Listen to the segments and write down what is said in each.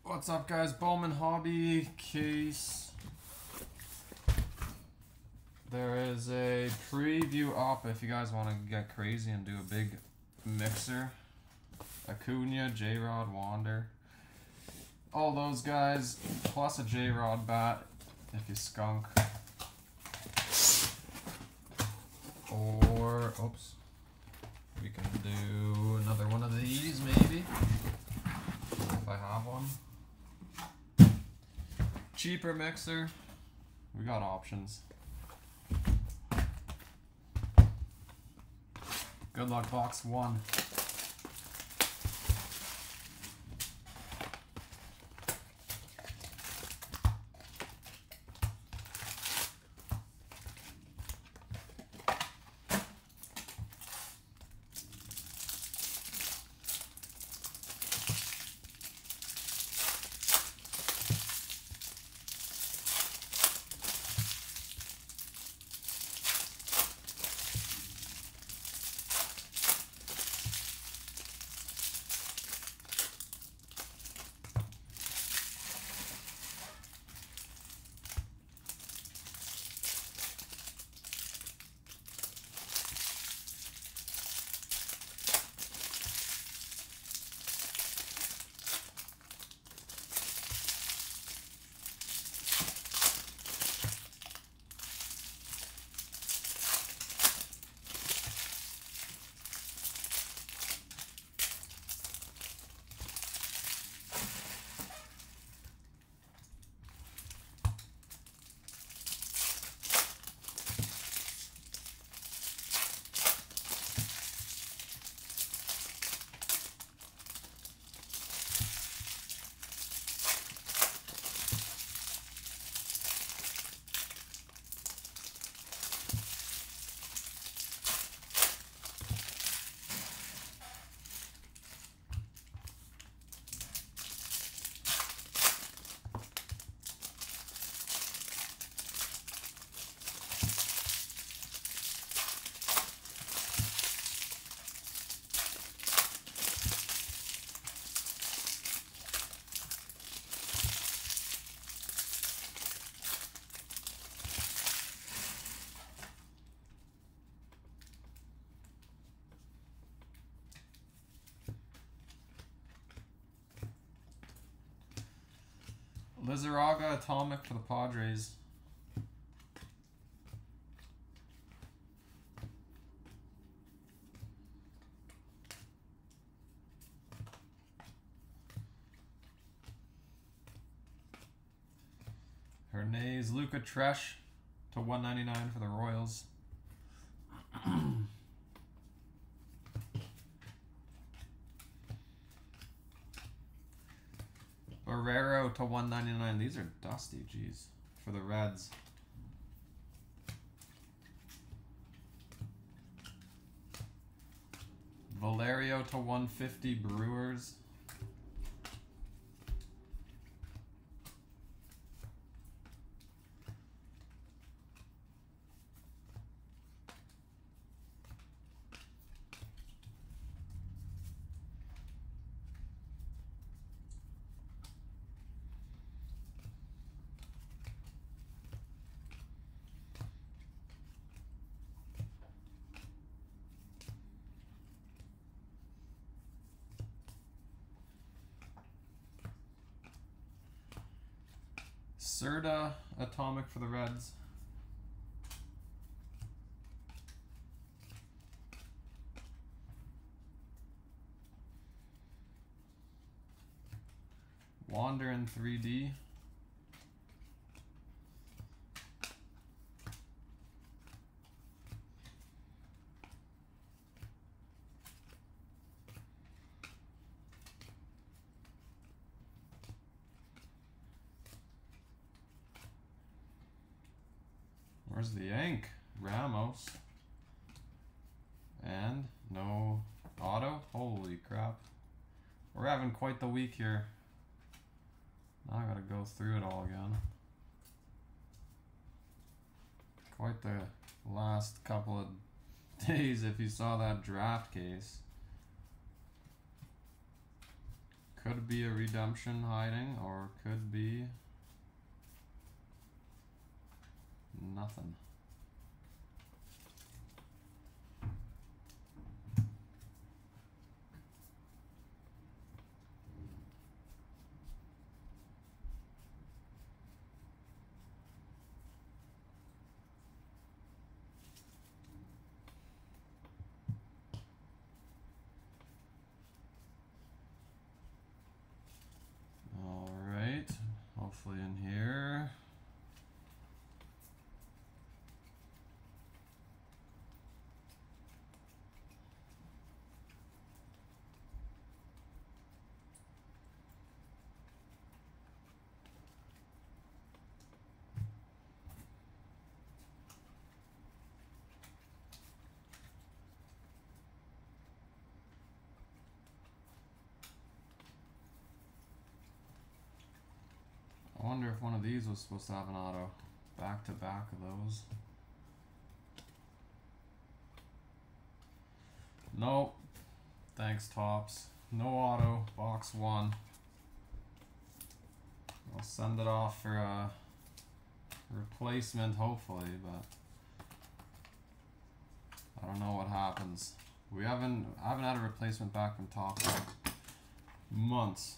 What's up, guys? Bowman Hobby case. There is a preview up if you guys want to get crazy and do a big mixer. Acuna, J-Rod, Wander. All those guys, plus a J-Rod bat if you skunk. Or, oops, we can do another one of these maybe, if I have one. Cheaper mixer, we got options. Good luck, box one. Lizarraga Atomic for the Padres. Hernandez Luca Tresh to 199 for the Royals. Barrero to 199. These are dusty, jeez, for the Reds. Valerio to 150 Brewers. Serta Atomic for the Reds. Wander in 3D. Where's the ink? Ramos. And no auto? Holy crap. We're having quite the week here. Now I gotta go through it all again. Quite the last couple of days if you saw that draft case. Could be a redemption hiding, or could be nothing. Alright, hopefully in here. I wonder if one of these was supposed to have an auto. Back to back of those. Nope. Thanks, Tops. No auto. Box 1. I'll send it off for a replacement, hopefully, but I don't know what happens. I haven't had a replacement back from Tops in months.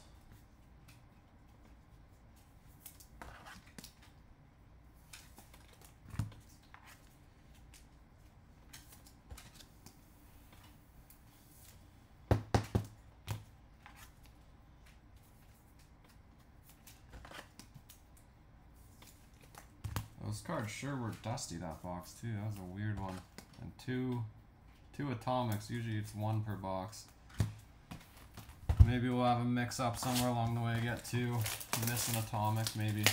Those cards sure were dusty, that box too. That was a weird one. And two atomics. Usually it's 1 per box. Maybe we'll have a mix up somewhere along the way. Get 2. Miss an atomic maybe.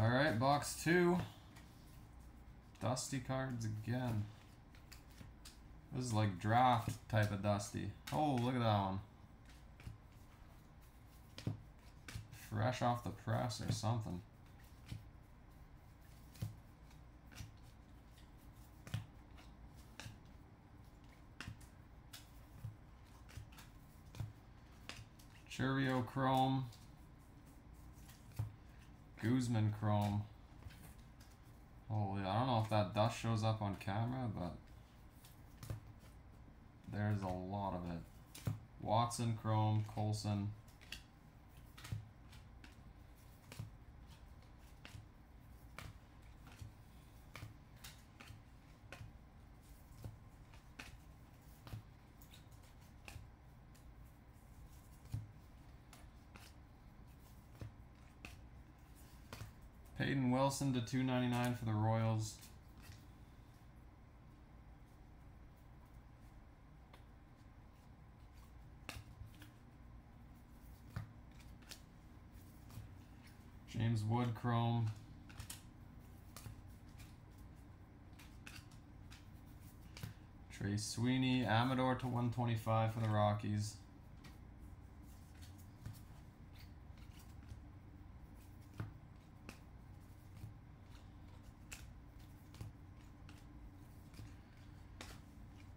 Alright, box 2. Dusty cards again. This is like draft type of dusty. Oh, look at that one. Fresh off the press or something. Churio Chrome. Guzman Chrome. Holy, I don't know if that dust shows up on camera, but there's a lot of it. Watson Chrome, Colson. Peyton Wilson to 299 for the Royals. James Wood chrome. Trey Sweeney, Amador to 125 for the Rockies.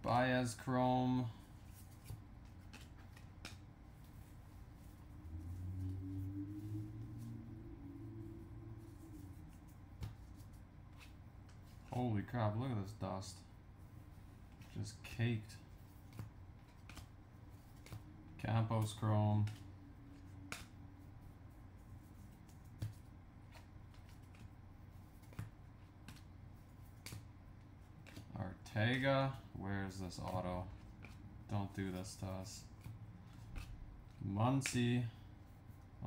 Baez chrome. Holy crap, look at this dust. Just caked. Campos chrome. Ortega, where's this auto? Don't do this to us. Muncy.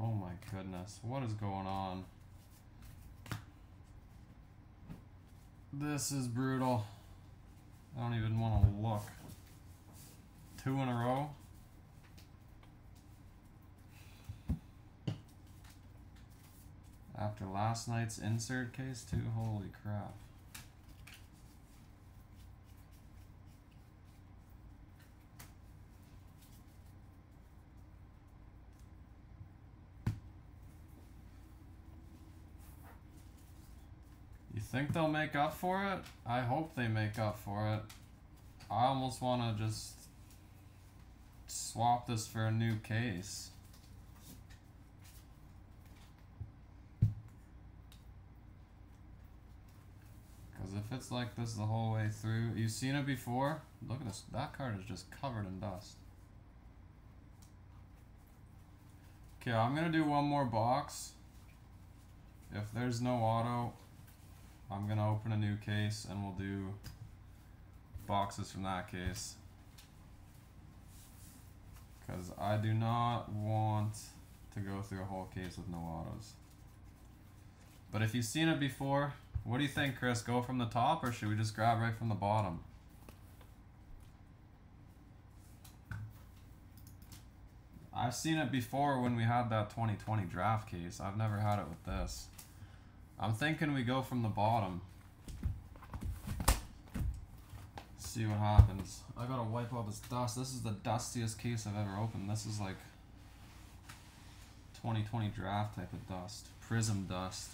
Oh my goodness, what is going on? This is brutal. I don't even want to look. 2 in a row. After last night's insert case too, holy crap. You think they'll make up for it? I hope they make up for it. I almost want to just swap this for a new case. Because if it's like this the whole way through, you've seen it before? Look at this, that card is just covered in dust. Okay, I'm going to do one more box. If there's no auto, I'm going to open a new case and we'll do boxes from that case. Because I do not want to go through a whole case with no autos. But if you've seen it before, what do you think, Chris? Go from the top or should we just grab right from the bottom? I've seen it before when we had that 2020 draft case. I've never had it with this. I'm thinking we go from the bottom. See what happens. I gotta wipe all this dust. This is the dustiest case I've ever opened. This is like 2020 draft type of dust. Prism dust.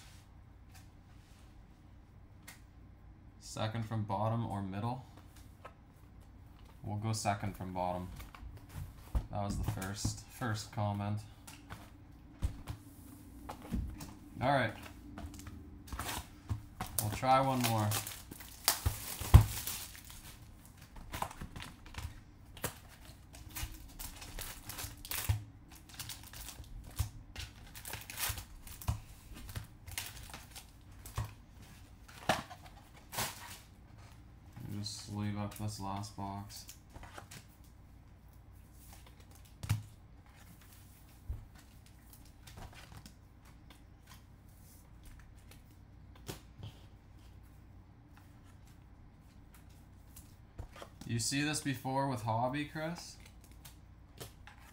Second from bottom or middle? We'll go second from bottom. That was the first comment. Alright. We'll try one more. Just sleeve up this last box. You see this before with Hobby, Chris?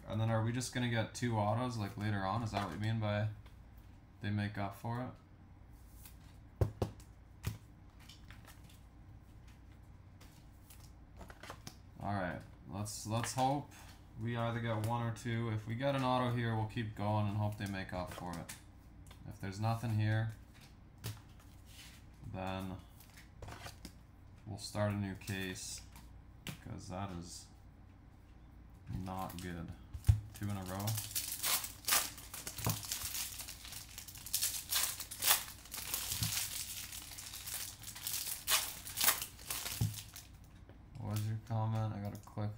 And then are we just gonna get 2 autos like later on? Is that what you mean by they make up for it? Alright, let's hope we either get 1 or 2. If we get an auto here, we'll keep going and hope they make up for it. If there's nothing here, then we'll start a new case. Because that is not good. 2 in a row. What was your comment? I gotta click.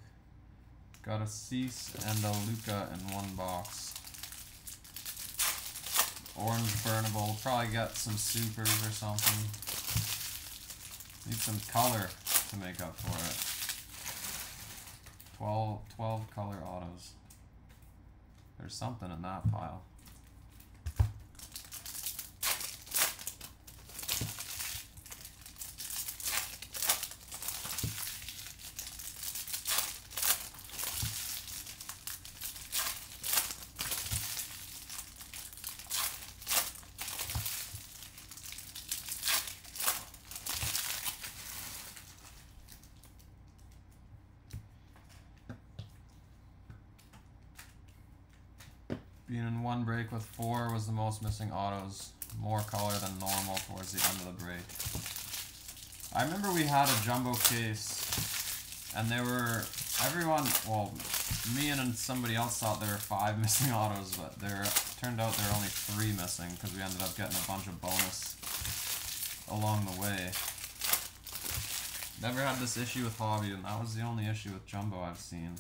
Got a Cease and a Luca in one box. Orange burnable. We'll probably get some supers or something. Need some color to make up for it. 12 color autos. There's something in that pile. Being in one break with 4 was the most missing autos. More color than normal towards the end of the break. I remember we had a jumbo case, and there were, everyone, well, me and somebody else thought there were 5 missing autos, but there turned out there were only 3 missing because we ended up getting a bunch of bonus along the way. Never had this issue with Hobby, and that was the only issue with Jumbo I've seen.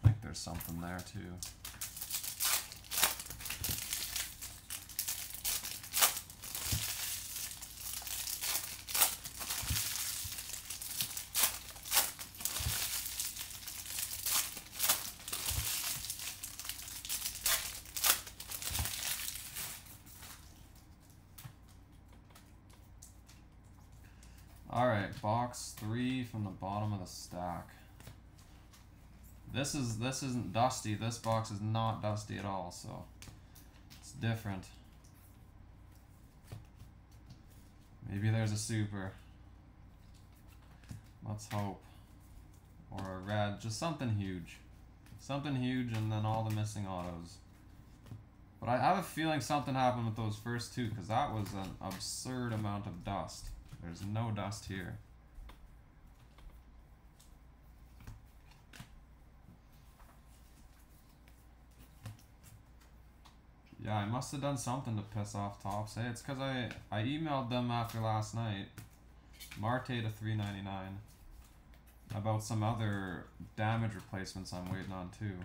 I think there's something there too. Alright, box 3 from the bottom of the stack. This isn't dusty. This box is not dusty at all, so it's different. Maybe there's a super. Let's hope. Or a red, just something huge. Something huge and then all the missing autos. But I have a feeling something happened with those first 2 because that was an absurd amount of dust. There's no dust here. Yeah, I must have done something to piss off Topps. Hey, it's because I emailed them after last night, Marte to $3.99, about some other damage replacements I'm waiting on too.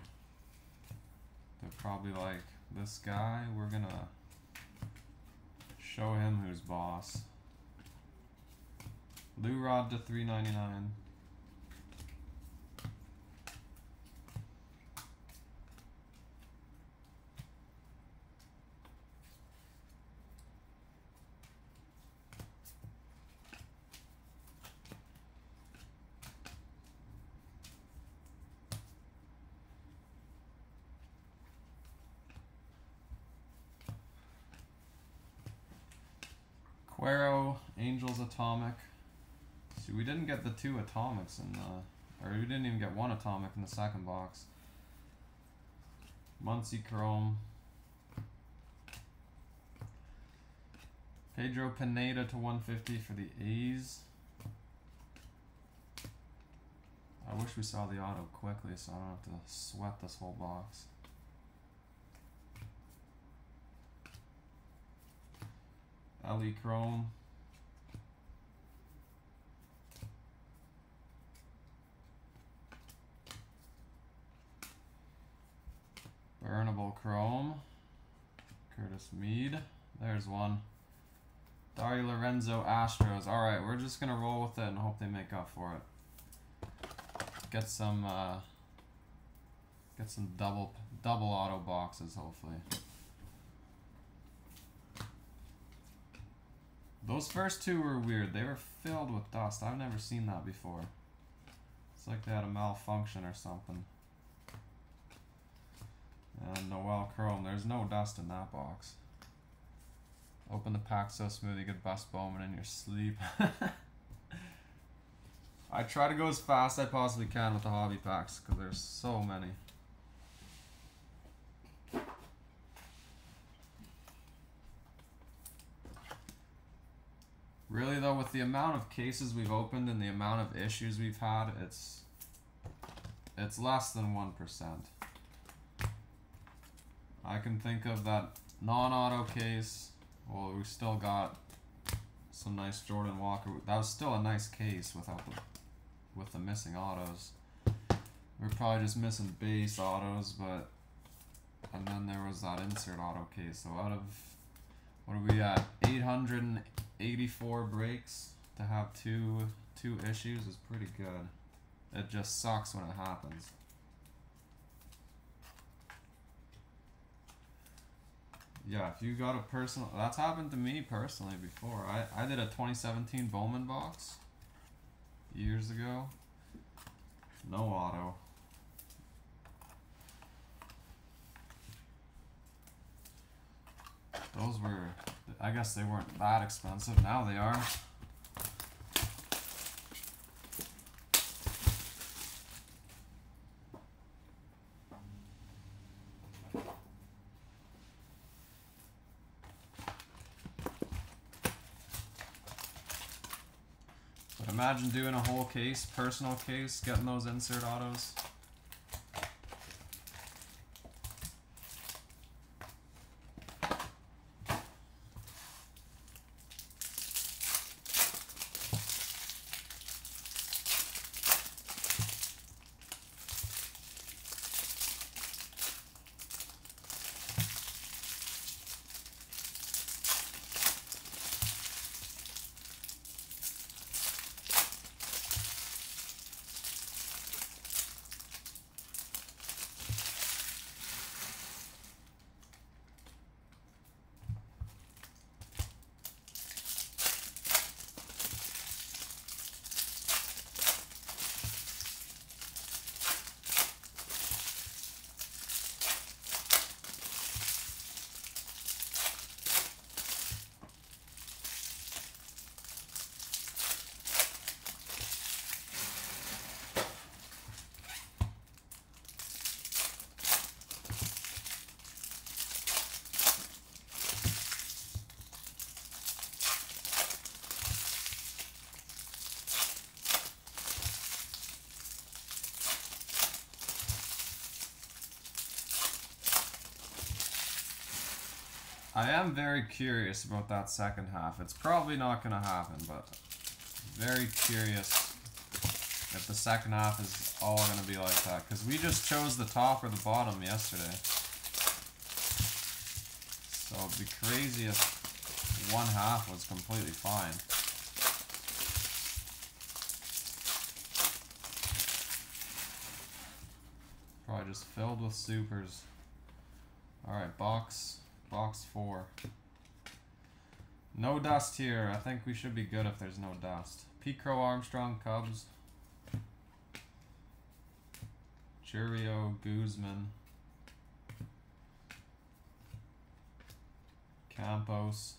They're probably like, this guy, we're gonna show him who's boss. Lou Rod to $3.99. Quero, Angels Atomic. See, we didn't get the 2 atomics in the, or we didn't even get 1 atomic in the second box. Muncie Chrome. Pedro Pineda to 150 for the A's. I wish we saw the auto quickly so I don't have to sweat this whole box. LE Chrome. Burnable Chrome. Curtis Mead. There's one. Dario Lorenzo Astros. Alright, we're just gonna roll with it and hope they make up for it. Get some double auto boxes hopefully. Those first 2 were weird. They were filled with dust. I've never seen that before. It's like they had a malfunction or something. And Noel Chrome. There's no dust in that box. Open the pack so smooth you could bust Bowman in your sleep. I try to go as fast as I possibly can with the hobby packs because there's so many. Really though, with the amount of cases we've opened and the amount of issues we've had, it's less than 1%. I can think of that non-auto case. Well, we still got some nice Jordan Walker. That was still a nice case with the missing autos. We're probably just missing base autos, but and then there was that insert auto case. So out of, what are we at, 884 breaks to have two issues is pretty good. It just sucks when it happens. Yeah, if you got a personal, that's happened to me personally before. I did a 2017 Bowman box years ago. No auto. Those were, I guess they weren't that expensive. Now they are. Imagine doing a whole case, personal case, getting those insert autos. I am very curious about that second half. It's probably not going to happen, but very curious if the second half is all going to be like that. Because we just chose the top or the bottom yesterday. So it'd be crazy if one half was completely fine. Probably just filled with supers. Alright, box 4. No dust here. I think we should be good if there's no dust. Pete Crow Armstrong, Cubs. Churio, Guzman. Campos.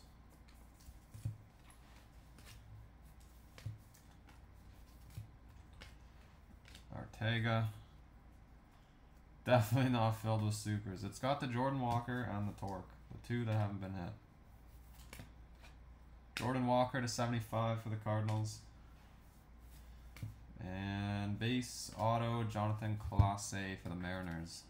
Ortega. Definitely not filled with supers. It's got the Jordan Walker and the Torque. The two that haven't been hit. Jordan Walker to 75 for the Cardinals. And base auto Jonathan Clase for the Mariners.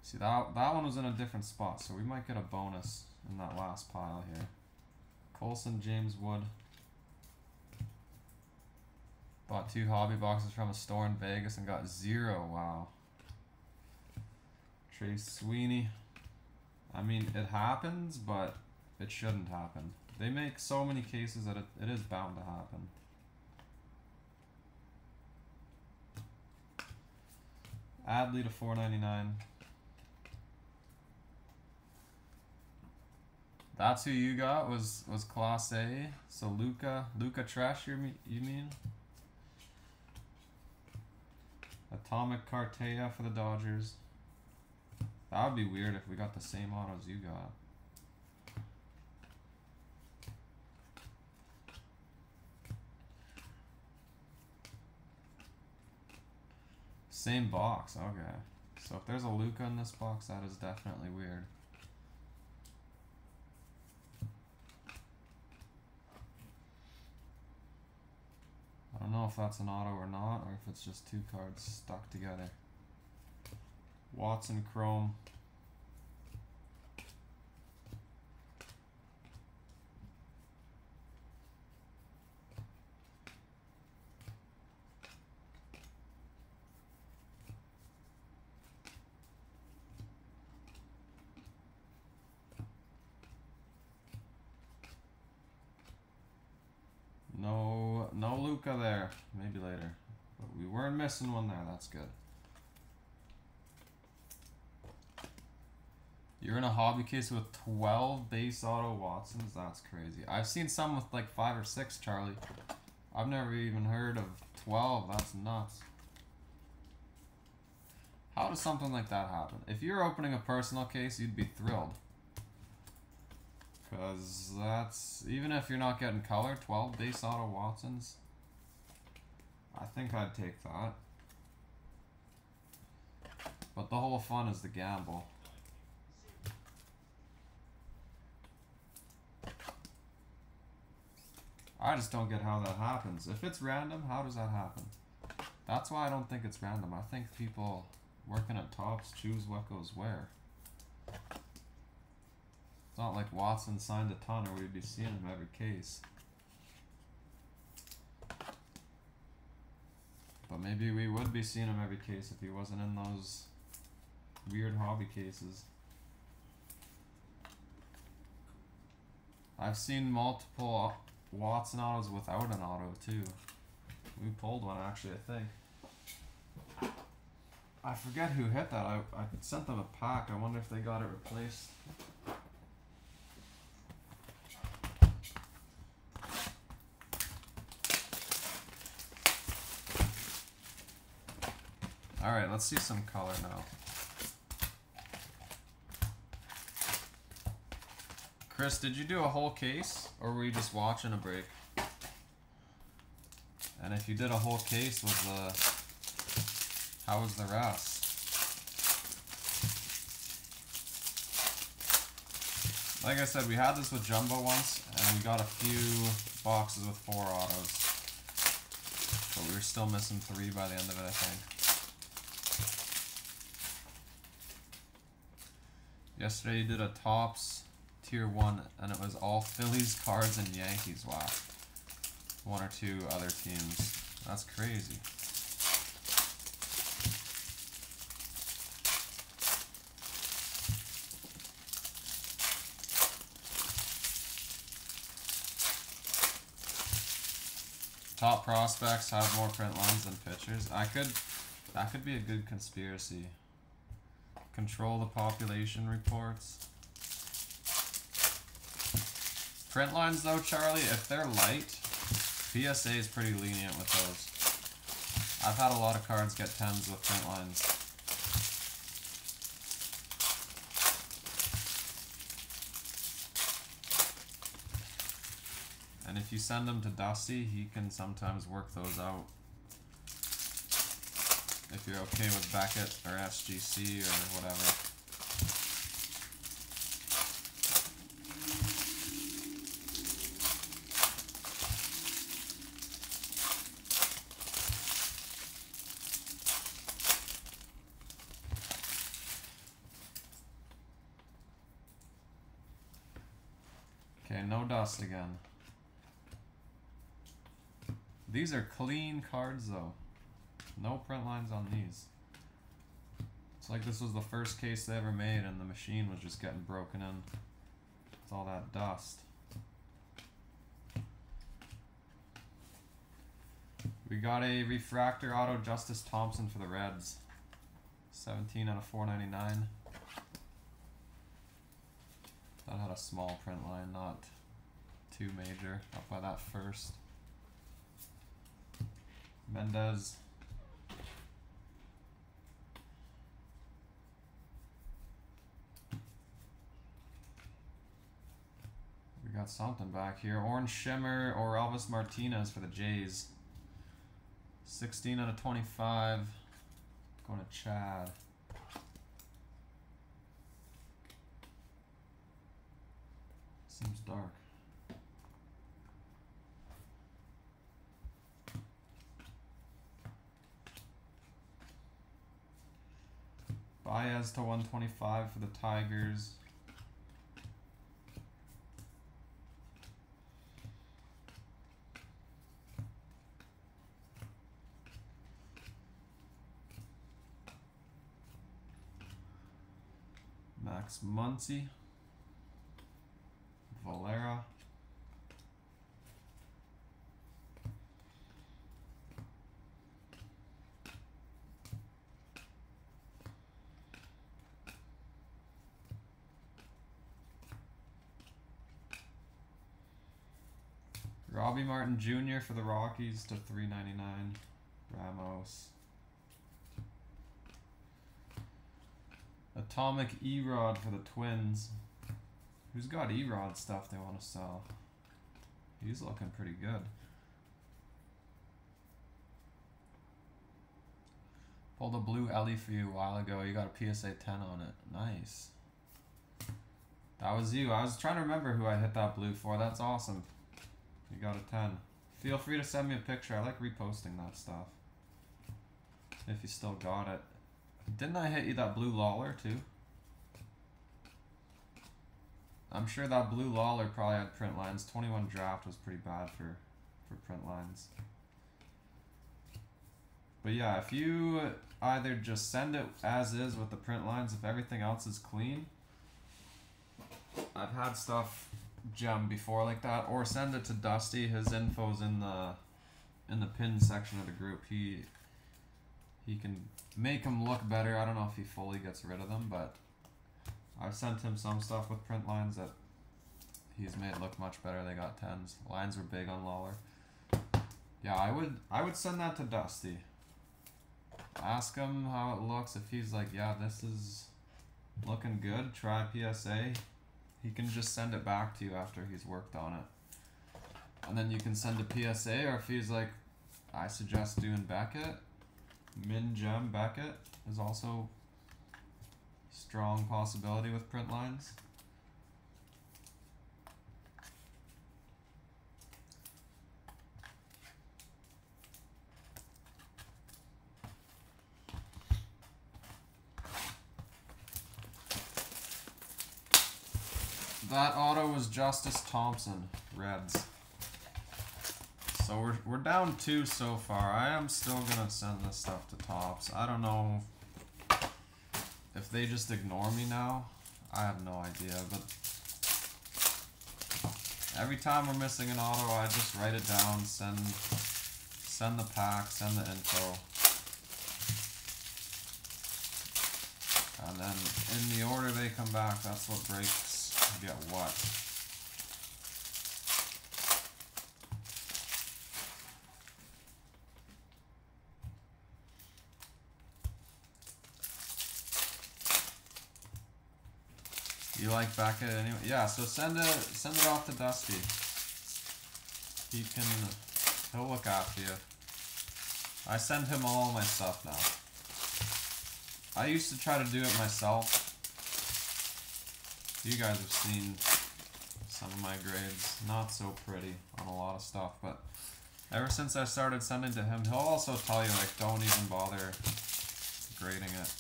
See, that one was in a different spot, so we might get a bonus in that last pile here. Colson, James Wood. Bought 2 hobby boxes from a store in Vegas and got 0. Wow. Trace Sweeney. I mean, it happens, but it shouldn't happen. They make so many cases that it is bound to happen. Adley to 499. That's who you got was Class A. So Luca Tresh, you mean? Atomic Cartea for the Dodgers. That would be weird if we got the same autos you got. Same box, okay. So if there's a Luca in this box, that is definitely weird. I don't know if that's an auto or not, or if it's just 2 cards stuck together. Watson Chrome. No Luca there. Maybe later. But we weren't missing one there. That's good. You're in a hobby case with 12 base auto Watsons? That's crazy. I've seen some with like 5 or 6, Charlie. I've never even heard of 12. That's nuts. How does something like that happen? If you're opening a personal case, you'd be thrilled. Because that's, even if you're not getting color, 12 base auto Watsons, I think I'd take that. But the whole fun is the gamble. I just don't get how that happens. If it's random, how does that happen? That's why I don't think it's random. I think people working at Topps choose what goes where. It's not like Watson signed a ton or we'd be seeing him every case. But maybe we would be seeing him every case if he wasn't in those weird hobby cases. I've seen multiple Watson autos without an auto too. We pulled one actually, I think. I forget who hit that. I sent them a pack. I wonder if they got it replaced. Alright, let's see some color now. Chris, did you do a whole case, or were you just watching a break? And if you did a whole case, how was the rest? Like I said, we had this with Jumbo once, and we got a few boxes with 4 autos. But we were still missing 3 by the end of it, I think. Yesterday you did a Topps Tier 1, and it was all Phillies, Cards, and Yankees. Wow. 1 or 2 other teams. That's crazy. Top prospects have more print lines than pitchers. That could be a good conspiracy. Control the population reports. Print lines though, Charlie, if they're light, PSA is pretty lenient with those. I've had a lot of cards get 10s with print lines. And if you send them to Dusty, he can sometimes work those out. If you're okay with Beckett or SGC or whatever. Okay, no dust again. These are clean cards though. No print lines on these. It's like this was the first case they ever made and the machine was just getting broken in. It's all that dust. We got a refractor auto Justice Thompson for the Reds. 17 out of 499. That had a small print line, not too major. I'll buy that first. Mendez. We got something back here. Orange Shimmer or Elvis Martinez for the Jays. 16 out of 25. Going to Chad. Seems dark. Baez to 125 for the Tigers. Max Muncy. Valera. Robbie Martin Jr. for the Rockies to 399. Ramos. Atomic Erod for the Twins. Who's got Erod stuff they want to sell? He's looking pretty good. Pulled a blue Ellie for you a while ago. You got a PSA 10 on it. Nice. That was you. I was trying to remember who I hit that blue for. That's awesome. You got a 10. Feel free to send me a picture. I like reposting that stuff. If you still got it. Didn't I hit you that blue Lawler too? I'm sure that blue Lawler probably had print lines. 21 draft was pretty bad for print lines. But yeah, if you either just send it as is with the print lines, if everything else is clean. I've had stuff gem before like that, or send it to Dusty. His info's in the pin section of the group. He can make them look better. I don't know if he fully gets rid of them, but I've sent him some stuff with print lines that he's made look much better. They got 10s. Lines were big on Lawler. Yeah, I would send that to Dusty. Ask him how it looks. If he's like, yeah, this is looking good, try PSA. He can just send it back to you after he's worked on it. And then you can send a PSA, or if he's like, I suggest doing Beckett. Min Gem Beckett is also strong possibility with print lines. That auto was Justice Thompson, Reds. So we're down 2 so far. I am still gonna send this stuff to Topps. I don't know if they just ignore me now. I have no idea, but every time we're missing an auto, I just write it down, send the pack, send the info. And then in the order they come back, that's what breaks get what. You like Beckett anyway? Yeah, so send it off to Dusty. He'll look after you. I send him all my stuff now. I used to try to do it myself. You guys have seen some of my grades. Not so pretty on a lot of stuff, but ever since I started sending to him, he'll also tell you, like, don't even bother grading it.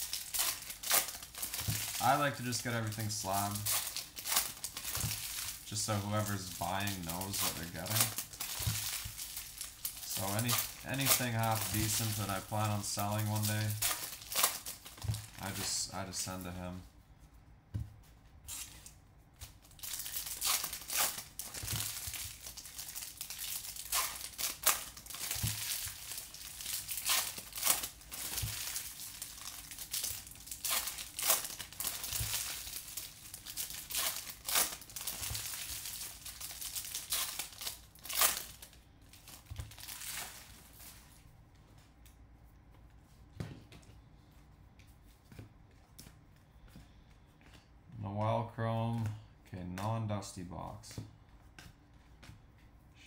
I like to just get everything slabbed, just so whoever's buying knows what they're getting. So anything half decent that I plan on selling one day, I just send to him. Noel Chrome, okay, non-dusty box.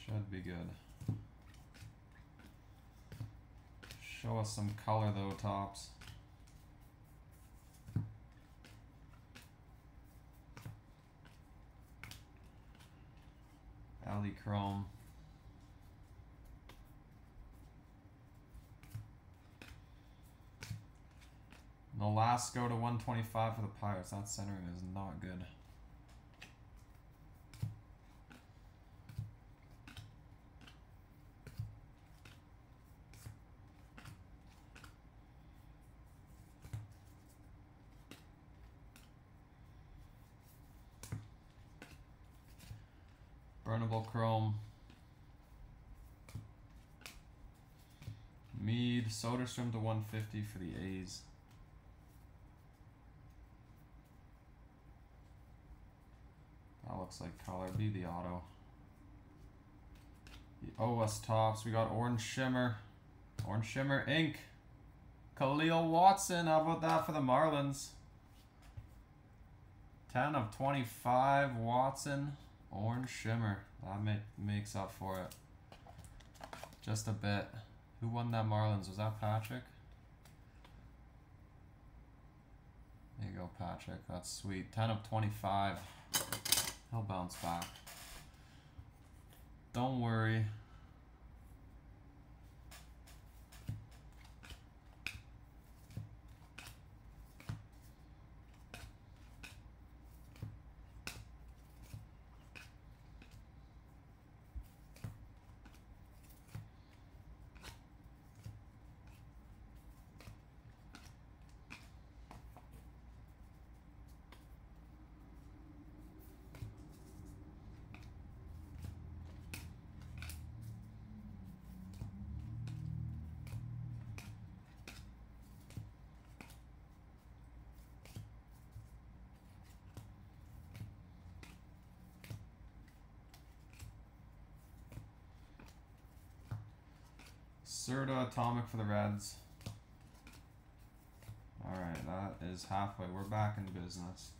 Should be good. Show us some color though, Topps. Ali Chrome. Nolasco to 125 for the Pirates. That centering is not good. Burnable Chrome. Mead, Soderstrom to 150 for the A's. That looks like color. Be the auto. The OS Topps. We got Orange Shimmer. Orange Shimmer Ink. Khalil Watson. How about that for the Marlins? 10 of 25. Watson. Orange Shimmer. That makes up for it. Just a bit. Who won that Marlins? Was that Patrick? There you go, Patrick. That's sweet. 10 of 25. He'll bounce back. Don't worry. Serta Atomic for the Reds. Alright, that is halfway. We're back in business.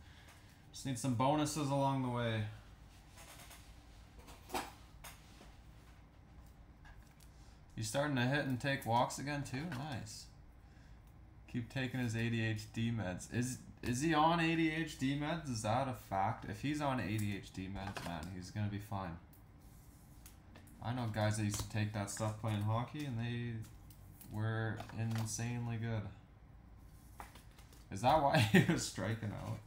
Just need some bonuses along the way. You starting to hit and take walks again too? Nice. Keep taking his ADHD meds. Is he on ADHD meds? Is that a fact? If he's on ADHD meds, man, he's gonna be fine. I know guys that used to take that stuff playing hockey and they were insanely good. Is that why he was striking out?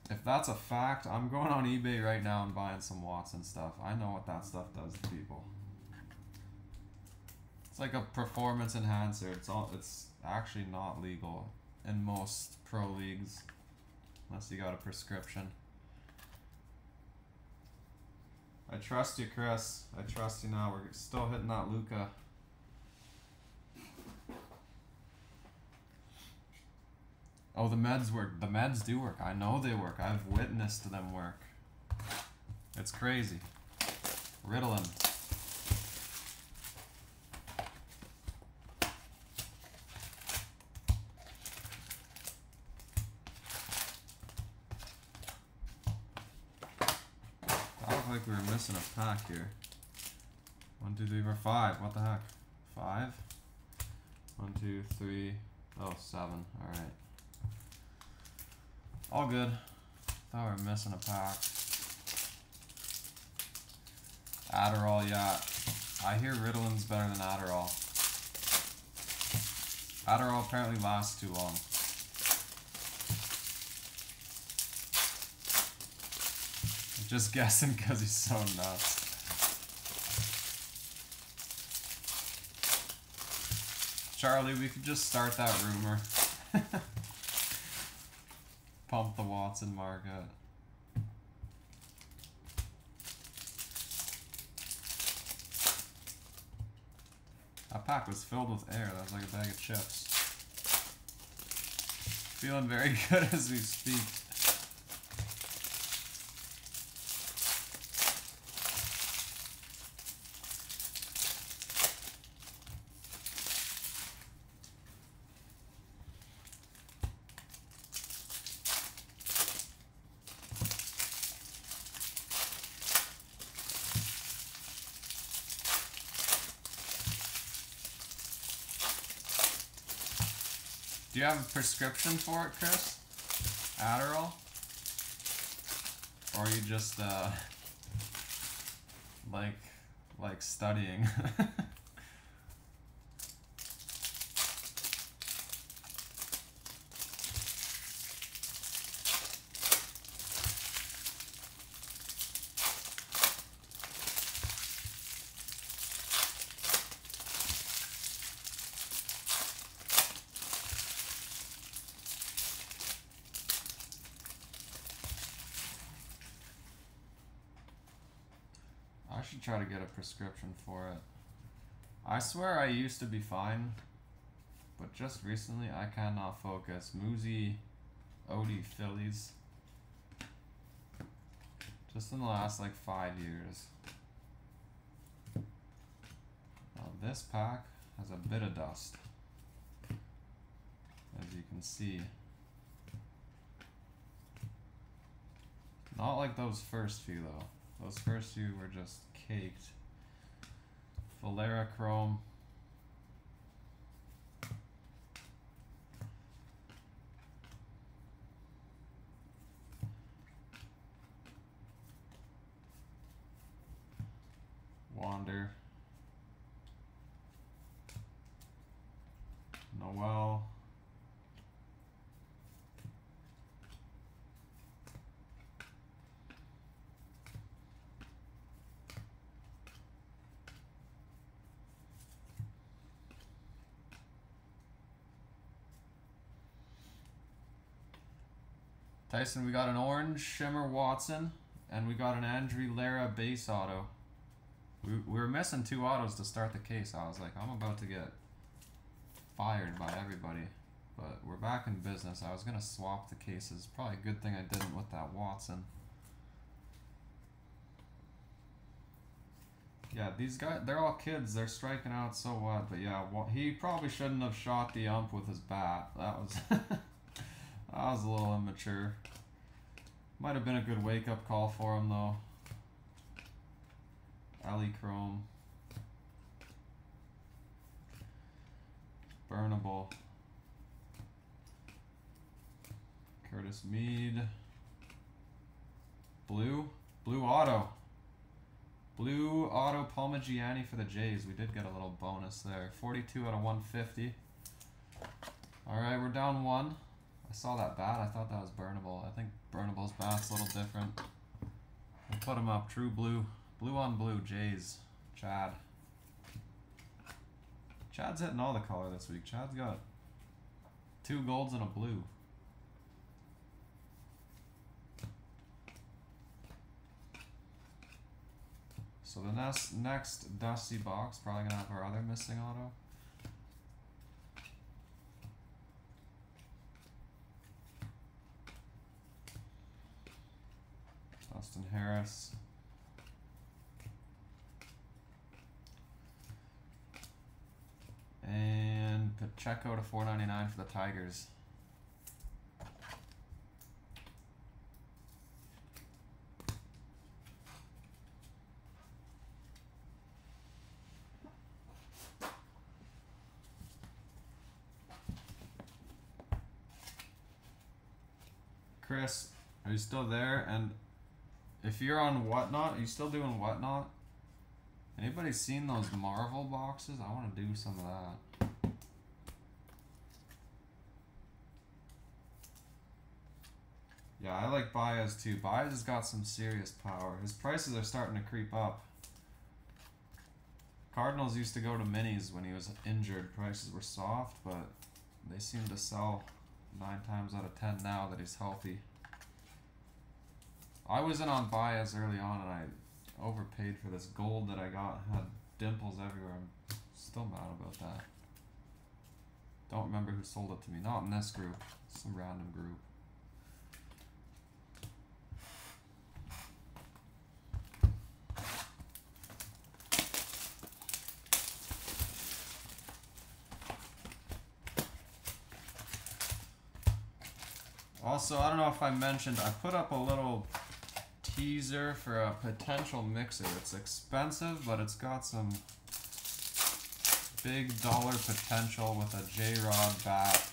If that's a fact, I'm going on eBay right now and buying some Watson stuff. I know what that stuff does to people. It's like a performance enhancer. It's actually not legal in most pro leagues unless you got a prescription. I trust you, Chris. I trust you now. We're still hitting that Luka. Oh, the meds work. The meds do work. I know they work. I've witnessed them work. It's crazy. Ritalin. Like we were missing a pack here. 1, 2, 3, 4, 5. What the heck? 5? 1, 2, 3. Oh, 7. Alright. All good. Thought we were missing a pack. Adderall, yeah. I hear Ritalin's better than Adderall. Adderall apparently lasts too long. Just guessing because he's so nuts. Charlie, we could just start that rumor. Pump the Watson market. That pack was filled with air. That was like a bag of chips. Feeling very good as we speak. Do you have a prescription for it, Chris? Adderall? Or are you just, like studying? I should try to get a prescription for it. I swear I used to be fine, but just recently I cannot focus. Muzi, Odie, Phillies. Just in the last like 5 years. Now this pack has a bit of dust, as you can see. Not like those first few though. Those first few were just caked. Valera Chrome. Wander. Noel. Tyson, we got an orange Shimmer Watson, and we got an Andrew Lara base auto. We were missing 2 autos to start the case. I was like, I'm about to get fired by everybody. But we're back in business. I was going to swap the cases. Probably a good thing I didn't with that Watson. Yeah, these guys, they're all kids. They're striking out so what. But yeah, well, he probably shouldn't have shot the ump with his bat. That was... that was a little immature. Might have been a good wake-up call for him, though. Ali Chrome. Burnable. Curtis Mead. Blue. Blue auto. Blue auto Palmigiani for the Jays. We did get a little bonus there. 42 out of 150. Alright, we're down 1. I saw that bat. I thought that was Burnable. I think Burnable's bat's a little different. We'll put him up. True blue. Blue on blue. Jays. Chad. Chad's hitting all the color this week. Chad's got 2 golds and a blue. So the next dusty box, probably gonna have our other missing auto. Austin Harris. And Pacheco to 4.99 for the Tigers. Chris, are you still there? And if you're on Whatnot, are you still doing Whatnot? Anybody seen those Marvel boxes? I want to do some of that. Yeah, I like Baez too. Baez has got some serious power. His prices are starting to creep up. Cardinals used to go to minis when he was injured. Prices were soft, but they seem to sell 9 times out of 10 now that he's healthy. I was in on Baez early on and I overpaid for this gold that I got. Had dimples everywhere. I'm still mad about that. Don't remember who sold it to me. Not in this group. Some random group. Also, I don't know if I mentioned, I put up a little teaser for a potential mixer. It's expensive, but it's got some big dollar potential with a J-Rod bat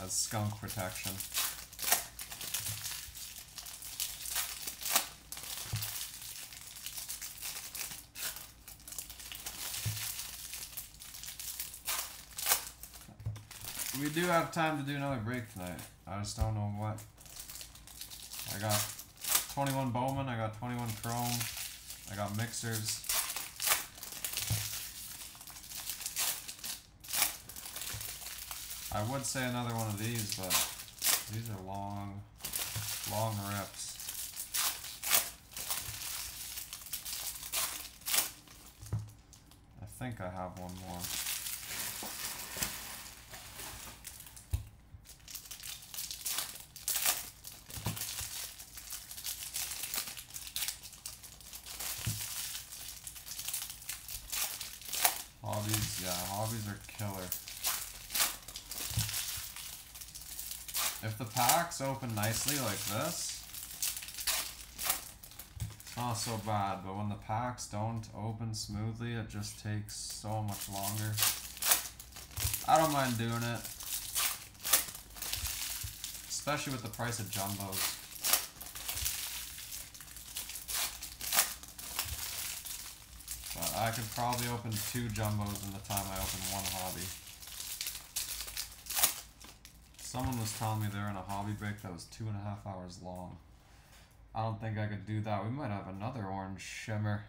as skunk protection. We do have time to do another break tonight. I just don't know what. I got 21 Bowman, I got 21 Chrome, I got mixers. I would say another one of these, but these are long rips. I think I have one more. Hobbies, yeah, hobbies are killer. If the packs open nicely like this, it's not so bad, but when the packs don't open smoothly, it just takes so much longer. I don't mind doing it, especially with the price of jumbos. But I could probably open 2 jumbos in the time I open 1 hobby. Someone was telling me they're in a hobby break that was 2.5 hours long. I don't think I could do that. We might have another orange shimmer.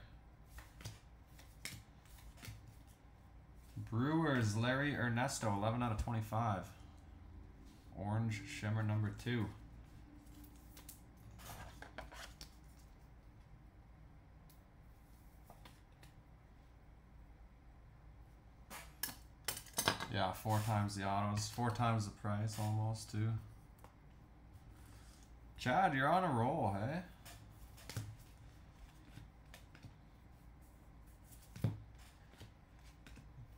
Brewers, Larry Ernesto, 11 out of 25. Orange shimmer number 2. Yeah, 4 times the autos, 4 times the price almost too. Chad, you're on a roll, hey?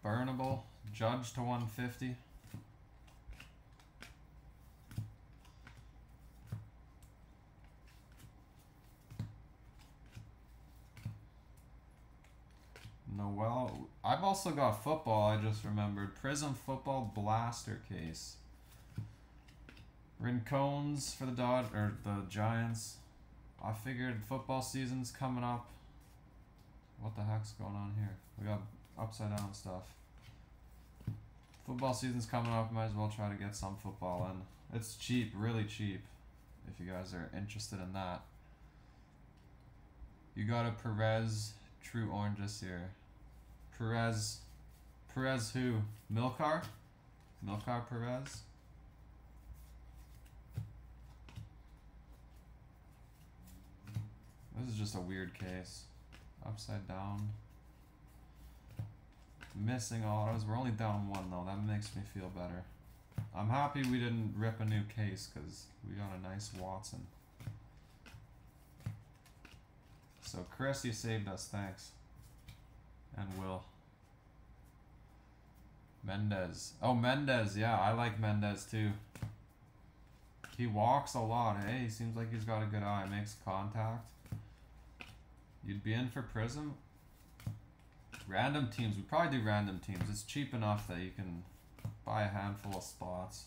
Burnable, Judge to 150. Noel, I've also got football, I just remembered. Prism Football Blaster case. Rincones for the the Giants. I figured football season's coming up. What the heck's going on here? We got upside down stuff. Football season's coming up, might as well try to get some football in. It's cheap, really cheap, if you guys are interested in that. You got a Perez True Orange this year. Perez who? Milcar Perez? This is just a weird case. Upside down. Missing autos. We're only down 1 though. That makes me feel better. I'm happy we didn't rip a new case because we got a nice Watson. So Chris, you saved us. Thanks. And Will. Mendez. Oh, Mendez. Yeah, I like Mendez too. He walks a lot. Hey, he seems like he's got a good eye. Makes contact. You'd be in for Prism? Random teams. We probably do random teams. It's cheap enough that you can buy a handful of spots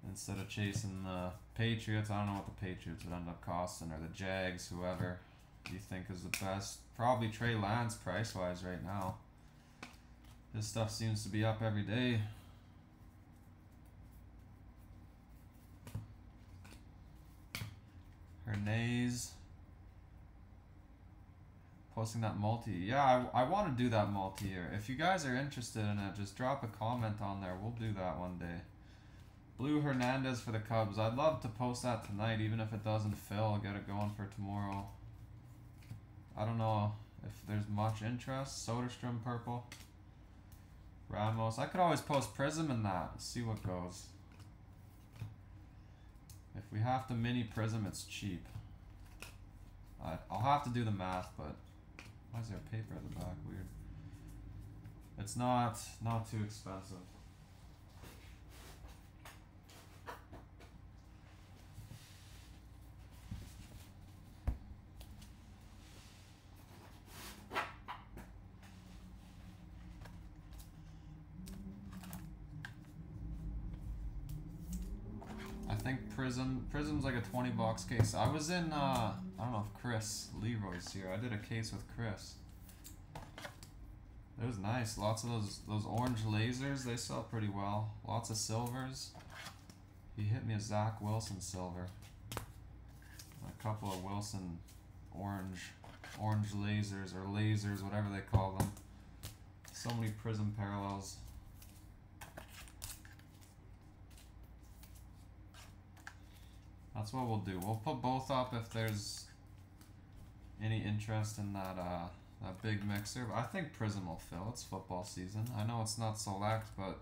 instead of chasing the Patriots. I don't know what the Patriots would end up costing, or the Jags, whoever you think is the best. Probably Trey Lance price-wise right now. This stuff seems to be up every day. Hernandez. Posting that multi. Yeah, I want to do that multi here. If you guys are interested in it, just drop a comment on there. We'll do that one day. Blue Hernandez for the Cubs. I'd love to post that tonight, even if it doesn't fill. Get it going for tomorrow. I don't know if there's much interest. Soderstrom purple. Ramos. I could always post Prism in that. See what goes. If we have to mini Prism, it's cheap. I'll have to do the math, but why is there paper at the back? Weird. It's not too expensive. I think Prism's like a 20 box case. I was in I don't know if Chris Leroy's here. I did a case with Chris. It was nice. Lots of those orange lasers, they sell pretty well. Lots of silvers. He hit me a Zach Wilson silver. A couple of Wilson orange lasers, or lasers, whatever they call them. So many Prism parallels. That's what we'll do. We'll put both up if there's any interest in that that big mixer. But I think Prism will fill. It's football season. I know it's not Select, but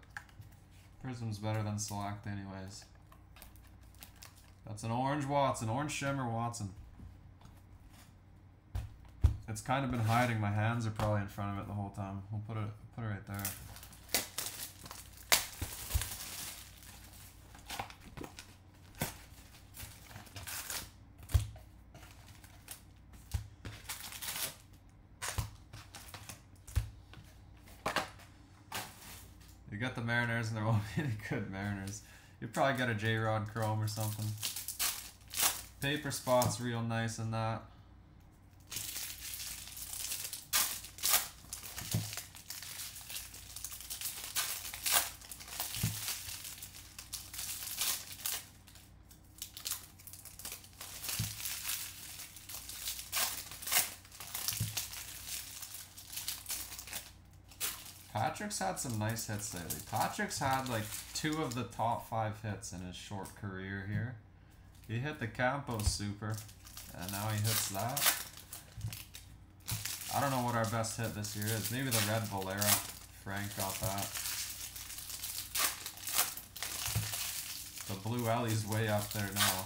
Prism's better than Select anyways. That's an orange Watson, orange shimmer Watson. It's kind of been hiding. My hands are probably in front of it the whole time. We'll put it right there. You got the Mariners, and there won't be any good Mariners. You'd probably get a J-Rod Chrome or something. Paper spot's real nice in that. Patrick's had some nice hits lately. Patrick's had like 2 of the top 5 hits in his short career here. He hit the Campos Super, and now he hits that. I don't know what our best hit this year is. Maybe the Red Valera. Frank got that. The Blue Ellie's way up there now.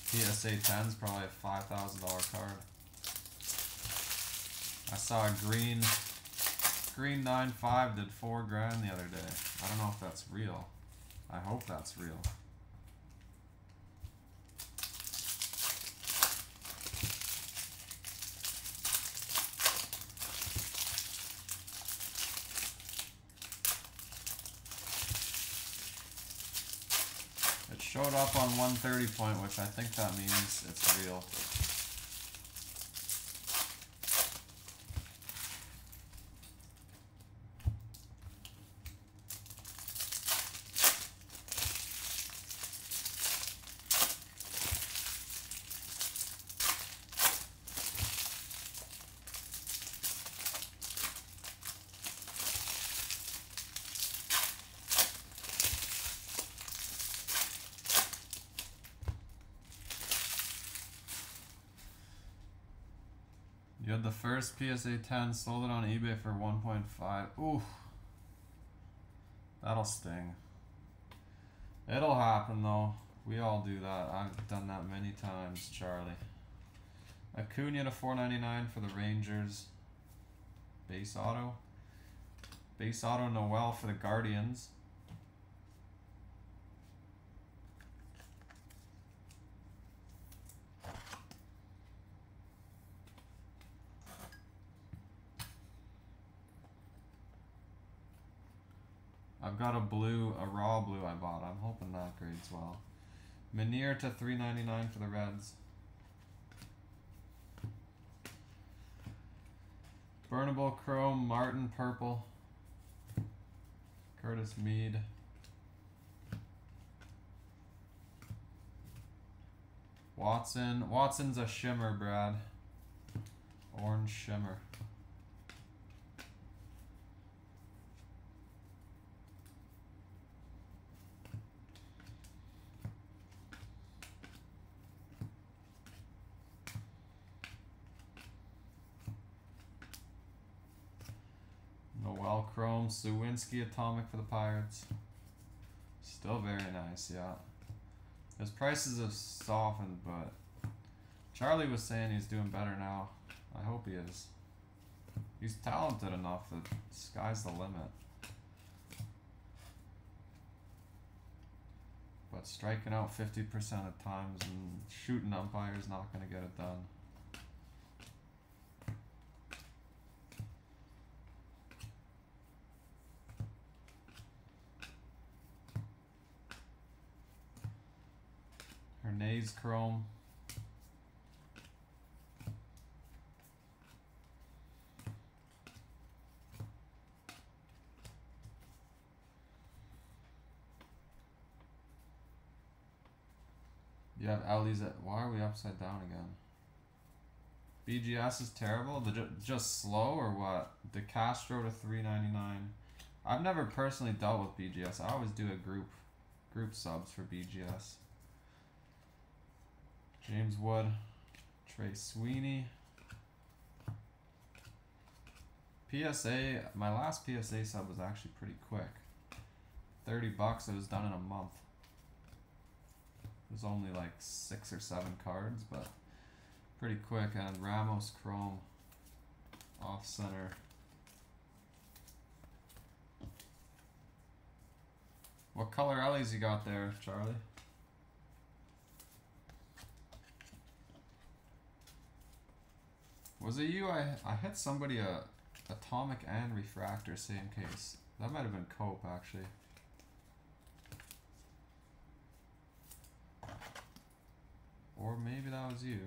PSA 10's probably a $5,000 card. I saw a green 9.5 did $4 grand the other day. I don't know if that's real. I hope that's real. It showed up on 130 point, which I think that means it's real. You had the first PSA 10, sold it on eBay for 1.5. Oof. That'll sting. It'll happen though. We all do that. I've done that many times, Charlie. Acuna to 4.99 for the Rangers. Base auto. Base auto Noel for the Guardians. I've got a blue, a raw blue I bought. I'm hoping that grades well. Menier to 3.99 for the Reds. Burnable Chrome, Martin purple. Curtis Mead. Watson. Watson's a shimmer, Brad. Orange shimmer. Noel Chrome, Sawinski Atomic for the Pirates. Still very nice, yeah. His prices have softened, but Charlie was saying he's doing better now. I hope he is. He's talented enough that the sky's the limit. But striking out 50% of times and shooting umpires not going to get it done. Hernandez Chrome. You have Ellie's at. Why are we upside down again? BGS is terrible. Just slow or what? De Castro to 3.99. I've never personally dealt with BGS. I always do a group subs for BGS. James Wood, Trey Sweeney. PSA, my last PSA sub was actually pretty quick. $30, it was done in a month. It was only like 6 or 7 cards, but pretty quick. And Ramos Chrome, off center. What color Ellie's you got there, Charlie? Was it you? I hit somebody a Atomic and Refractor, same case. That might have been Cope, actually. Or maybe that was you.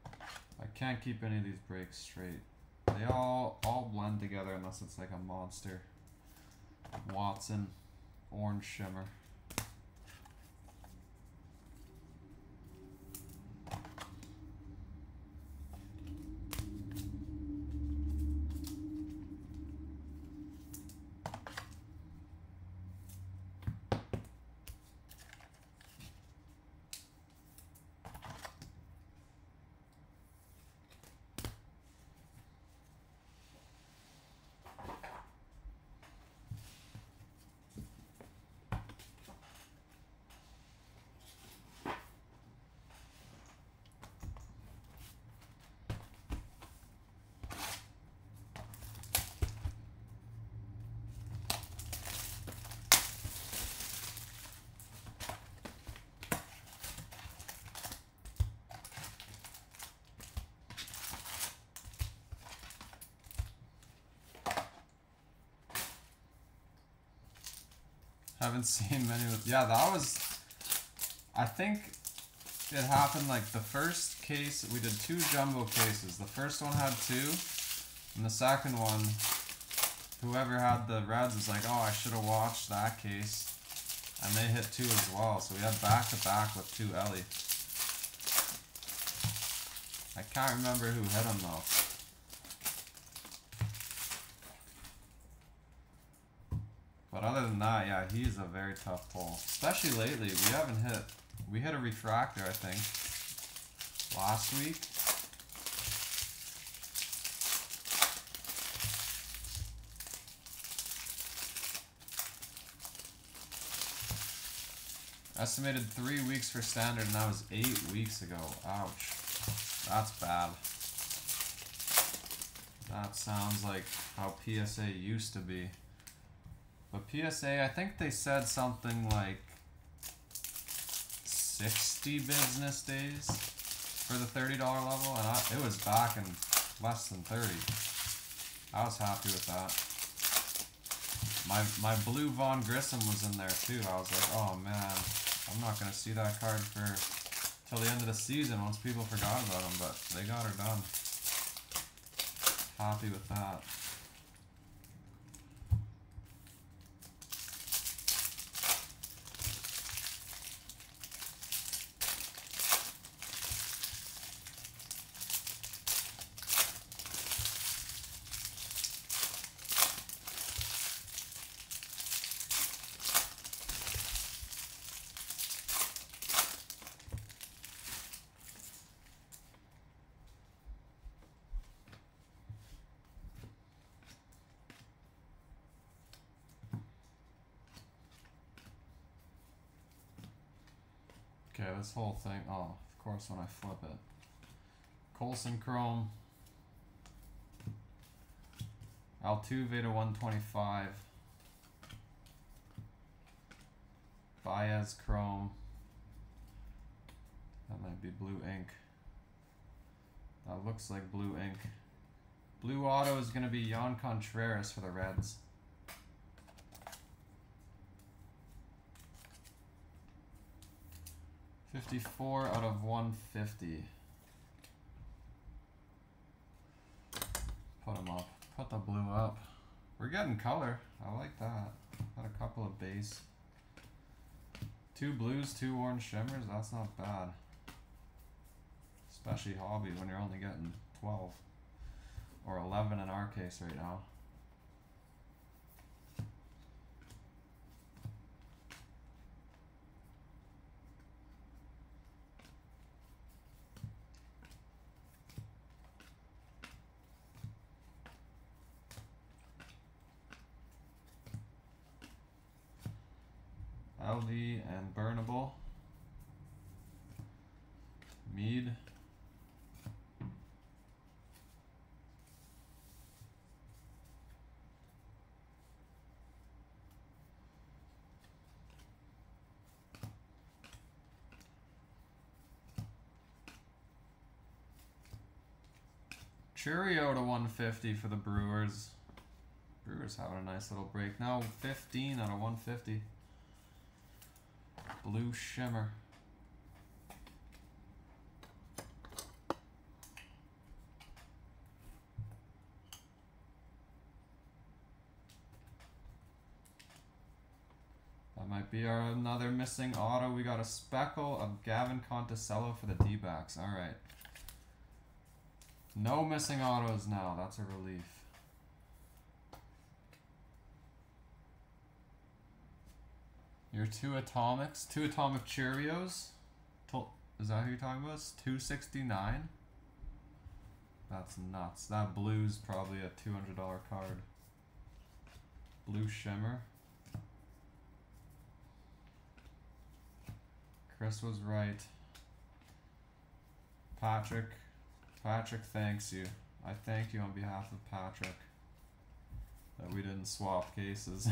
I can't keep any of these breaks straight. They all blend together unless it's like a monster. Watson, orange shimmer. Haven't seen many with, yeah, that was, I think it happened like the first case, we did 2 jumbo cases. The first one had 2, and the second one, whoever had the reds was like, oh, I should have watched that case. And they hit 2 as well, so we had back to back with 2 Ellie. I can't remember who hit him though. But other than that, yeah, he's a very tough pull. Especially lately, we hit a refractor, I think, last week. Estimated 3 weeks for standard, and that was 8 weeks ago. Ouch. That's bad. That sounds like how PSA used to be. But PSA, I think they said something like 60 business days for the $30 level, and it was back in less than 30. I was happy with that. My blue Vaughn Grissom was in there too. I was like, oh man, I'm not gonna see that card for till the end of the season once people forgot about him, but they got her done. Happy with that. Okay, this whole thing, oh, of course when I flip it. Colson Chrome. Altuve to 125. Baez Chrome. That might be blue ink. That looks like blue ink. Blue auto is going to be Jan Contreras for the Reds. $54 out of 150. Put them up. Put the blue up. We're getting color. I like that. Got a couple of base. 2 blues, 2 orange shimmers. That's not bad. Especially hobby when you're only getting 12. Or 11 in our case right now. LV and Burnable. Mead. Churio to 150 for the Brewers. Brewers having a nice little break. Now 15 out of 150. Blue shimmer. That might be another missing auto. We got a speckle of Gavin Conticello for the D-backs. Alright. No missing autos now. That's a relief. Your 2 atomics, 2 atomic Cheerios. Is that who you're talking about? $269. That's nuts. That blue's probably a $200 card. Blue shimmer. Chris was right. Patrick thanks you. I thank you on behalf of Patrick that we didn't swap cases.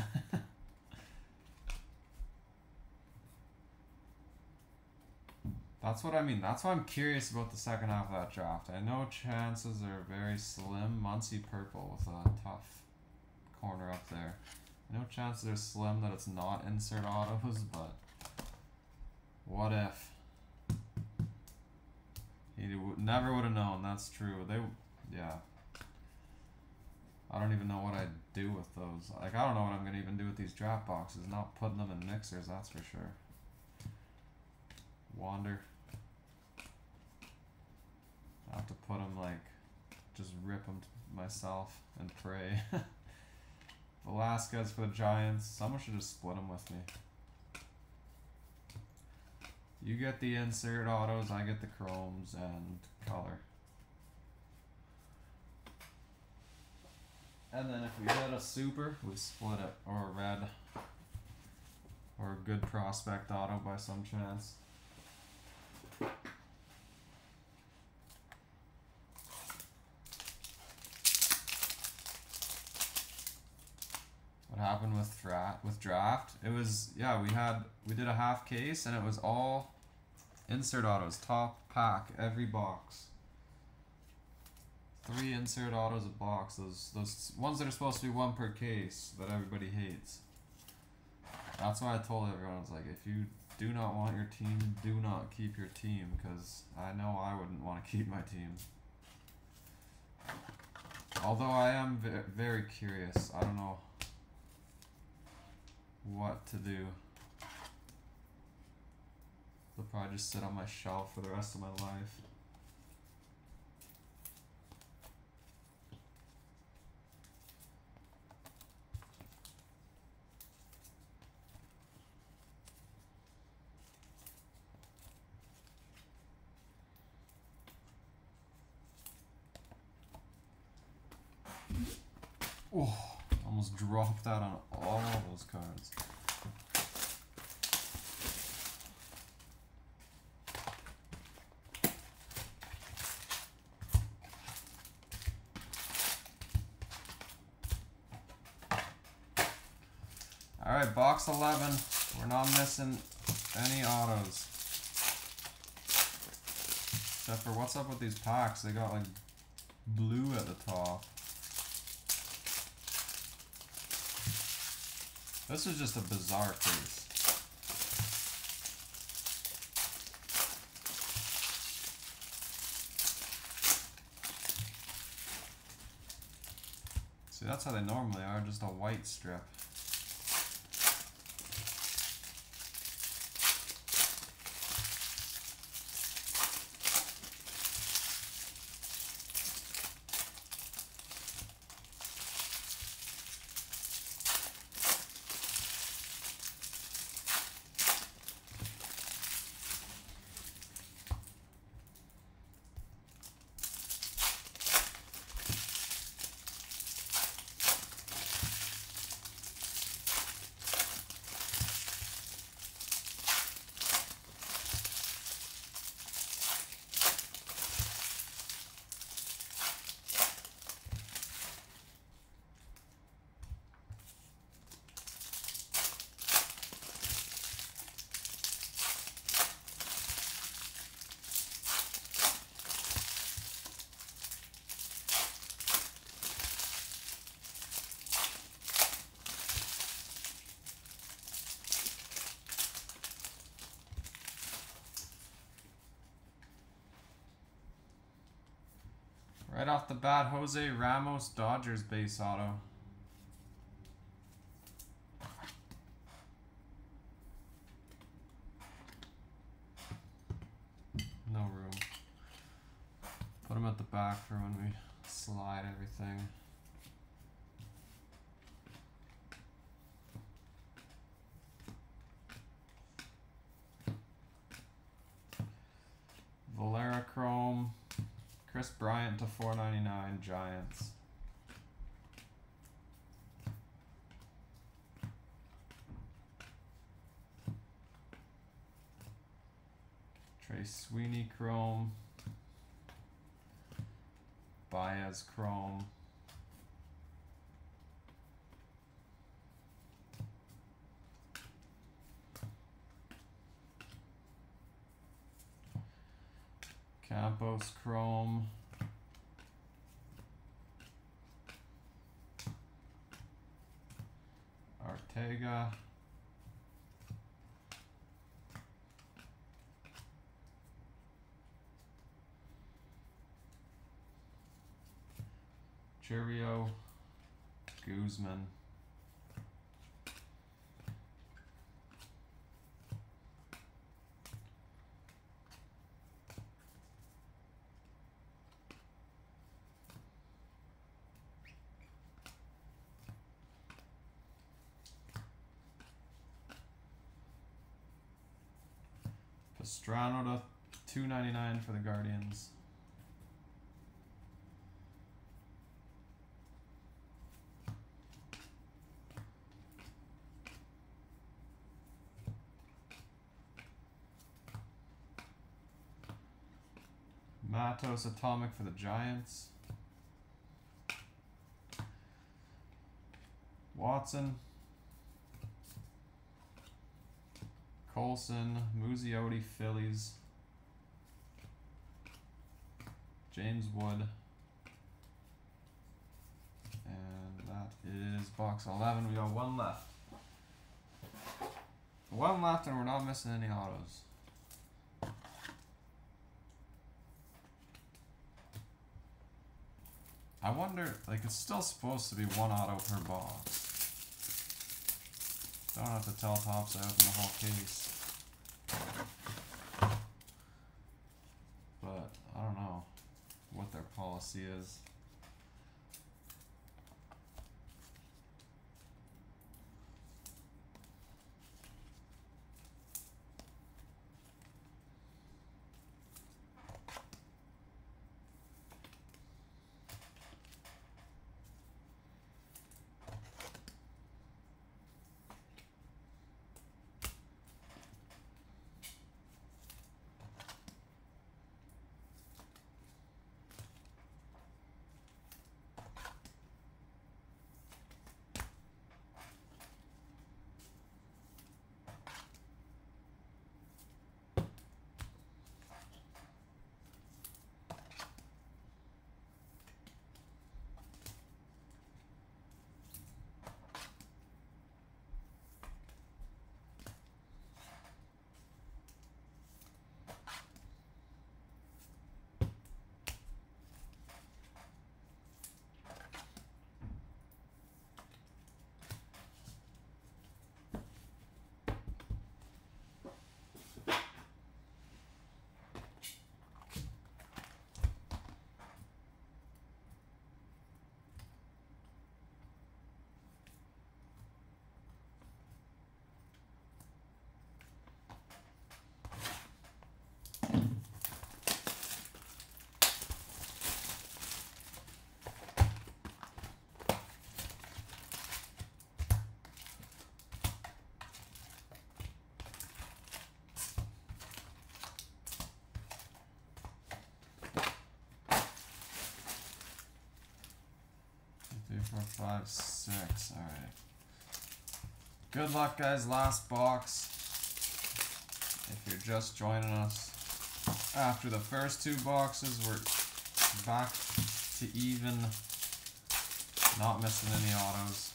That's what I mean. That's why I'm curious about the second half of that draft. I know chances are very slim. Muncie purple with a tough corner up there. No chances are slim that it's not insert autos, but what if? He never would have known, that's true. Yeah. I don't even know what I'd do with those. Like, I don't know what I'm going to even do with these draft boxes. Not putting them in mixers, that's for sure. Wander. I have to put them, like, just rip them myself and pray. Velasquez for the Giants. Someone should just split them with me. You get the insert autos, I get the chromes and color. And then if we hit a super, we split it. Or a red. Or a good prospect auto by some chance. What happened with draft? It was, yeah, we did a half case and it was all insert autos, top pack, every box. 3 insert autos a box, those ones that are supposed to be 1 per case that everybody hates. That's why I told everyone, I was like, if you do not want your team, do not keep your team, because I know I wouldn't want to keep my team. Although I am very curious, I don't know what to do. They'll probably just sit on my shelf for the rest of my life. Oh, almost dropped that on all those cards. Alright, box 11. We're not missing any autos. Except for what's up with these packs? They got like blue at the top. This is just a bizarre case. See, that's how they normally are, just a white strip. Right off the bat, Jose Ramos, Dodgers base auto. No room. Put him at the back for when we slide everything. Valera Chrome. Chris Bryant to 499 Giants. Trey Sweeney Chrome. Baez Chrome. Campos Chrome. Ortega. Churrio. Guzman. Pastrano to 299 for the Guardians. Matos Atomic for the Giants. Watson. Colson, Muzziotti, Phillies. James Wood. And that is box 11. We got one left. One left and we're not missing any autos. I wonder, like, it's still supposed to be one auto per box. Don't have to tell Topps I open the whole case. But I don't know what their policy is. Four, five, six. All right. Good luck, guys. Last box. If you're just joining us, after the first two boxes, we're back to even. Not missing any autos.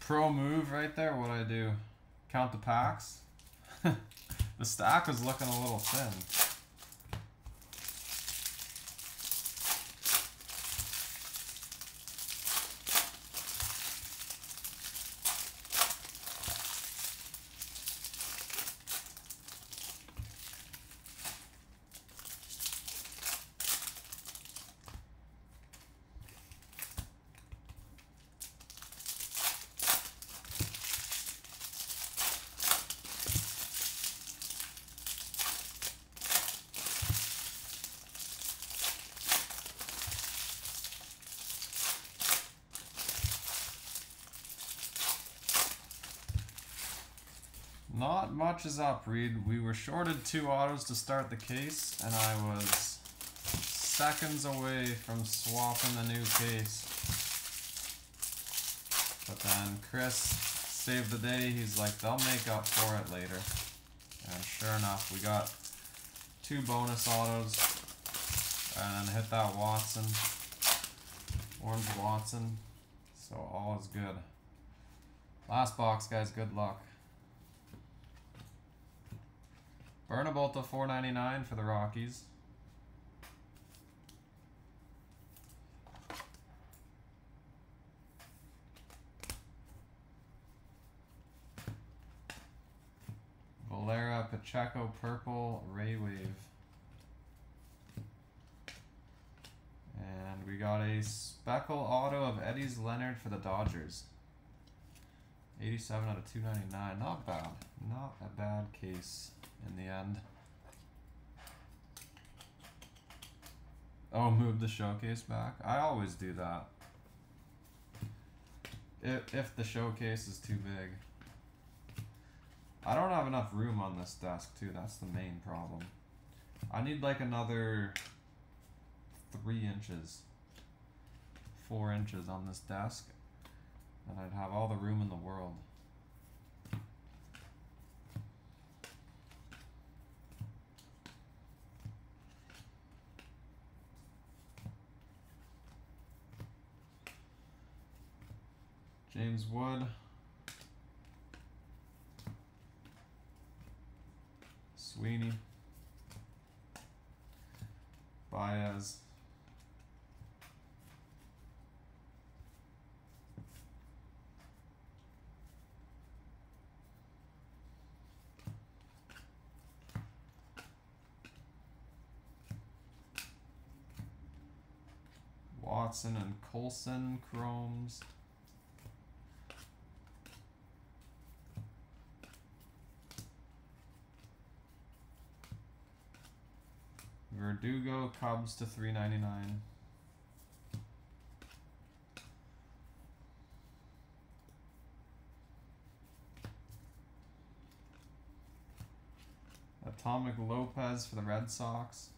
Pro move right there. What'd I do? Count the packs? The stack was looking a little thin. Not much is up, Reed. We were shorted 2 autos to start the case, and I was seconds away from swapping the new case. But then Chris saved the day. He's like, they'll make up for it later. And sure enough, we got 2 bonus autos And then hit that Watson. Orange Watson. So all is good. Last box, guys. Good luck. Burnable to $4.99 for the Rockies. Valera, Pacheco, purple, Ray Wave. And we got a speckle auto of Eddie's Leonard for the Dodgers. 87 out of 299. Not bad. Not a bad case in the end. Oh, move the showcase back. I always do that. If the showcase is too big. I don't have enough room on this desk too. That's the main problem. I need like another 3 inches, 4 inches on this desk, and I'd have all the room in the world. James Wood. Sweeney. Baez. Watson and Colson chromes. Verdugo, Cubs to $3.99. Atomic Lopez for the Red Sox.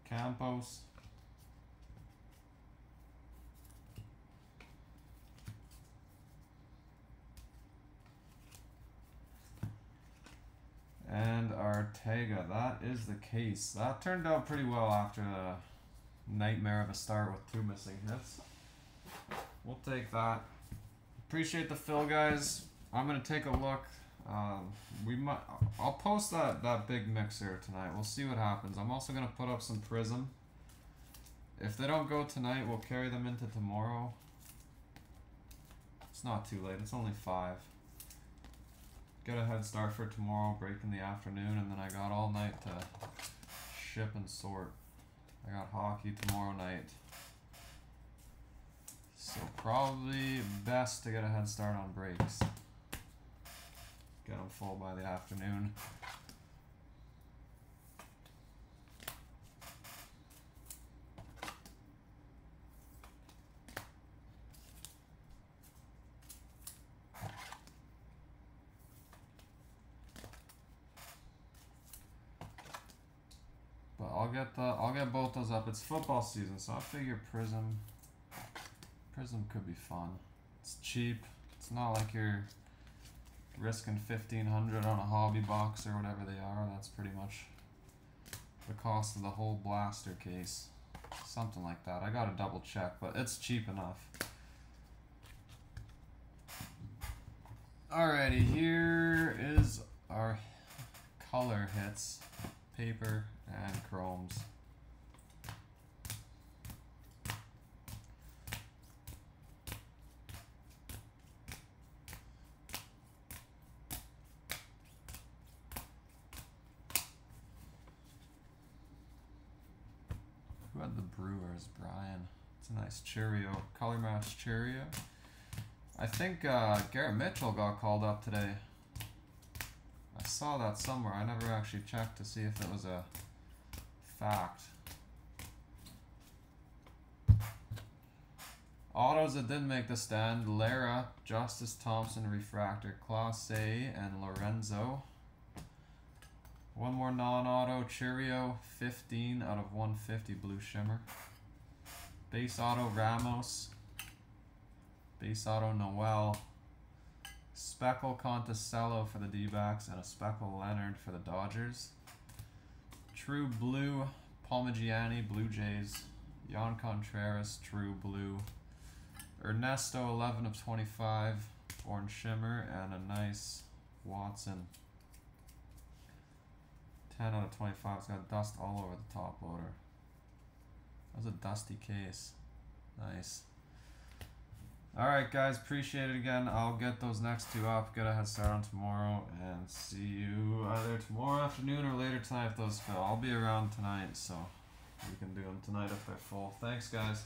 Campos. And Ortega. That is the case. That turned out pretty well after the nightmare of a start with 2 missing hits. We'll take that. Appreciate the fill, guys. I'm gonna take a look. I'll post that big mixer tonight. We'll see what happens. I'm also gonna put up some Prism. If they don't go tonight, we'll carry them into tomorrow. It's not too late. It's only 5. Get a head start for tomorrow, break in the afternoon, and then I got all night to ship and sort. I got hockey tomorrow night. So probably best to get a head start on breaks. Get them full by the afternoon. But I'll get both those up. It's football season, so I figure Prism could be fun. It's cheap. It's not like you're risking $1,500 on a hobby box or whatever they are. That's pretty much the cost of the whole blaster case. Something like that. I gotta double check, but it's cheap enough. Alrighty, here is our color hits. Paper and chromes. Who had the Brewers? Brian. It's a nice Cheerio. Color match Cheerio. I think Garrett Mitchell got called up today. I saw that somewhere. I never actually checked to see if it was a fact. Autos that didn't make the stand. Lara, Justice Thompson, Refractor, Clase, and Lorenzo. One more non-auto. Cheerio, 15 out of 150 Blue Shimmer. Base auto Ramos. Base auto Noel. Speckle Conticello for the D-backs and a Speckle Leonard for the Dodgers. True Blue Palmigiani, Blue Jays. Jan Contreras, True Blue. Ernesto, 11 of 25, Orange Shimmer, and a nice Watson. 10 out of 25. It's got dust all over the top loader. That was a dusty case. Nice. Alright guys, appreciate it again. I'll get those next two up, get a head start on tomorrow, and see you either tomorrow afternoon or later tonight if those fill. I'll be around tonight, so we can do them tonight if they're full. Thanks guys.